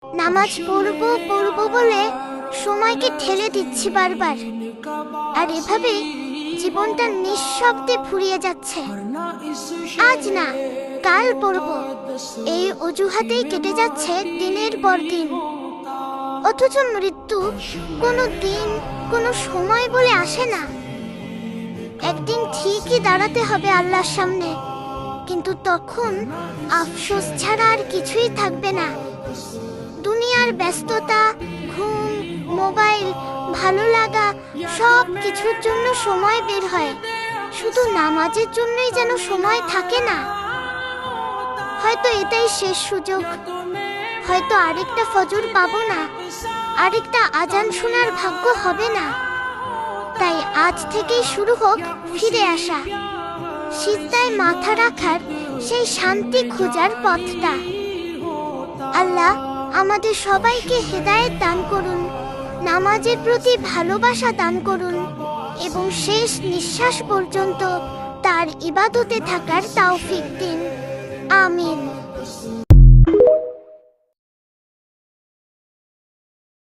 নামাজ পড়বো পড়বো বলে সময়কে ঠেলে দিচ্ছি বারবার, আর এভাবে জীবনটা নিঃশব্দে ফুরিয়ে যাচ্ছে। আজ না, কাল পড়বো, এই অজুহাতেই কেটে যাচ্ছে দিনের পর দিন। অথচ মৃত্যু কোনো দিন কোনো সময় বলে আসে না। একদিন ঠিকই দাঁড়াতে হবে আল্লাহর সামনে, কিন্তু তখন আফসোস ছাড়া আর কিছুই থাকবে না। দুনিয়ার ব্যস্ততা, ঘুম, মোবাইল, ভালো লাগা সব কিছুর জন্য সময় বের হয়, শুধু নামাজের জন্যই যেন সময় থাকে না। হয়তো এটাই শেষ সুযোগ, হয়তো আরেকটা ফজর পাবো না, আরেকটা আজান শোনার ভাগ্য হবে না। তাই আজ থেকেই শুরু হোক ফিরে আসা, সিজদায় মাথা রাখার সেই শান্তি খোঁজার পথটা। আল্লাহ আমাদের সবাইকে হেদায়েত দান করুন, নামাজের প্রতি ভালোবাসা দান করুন এবং শেষ নিঃশ্বাস পর্যন্ত তার ইবাদতে থাকার তৌফিক দিন। আমিন।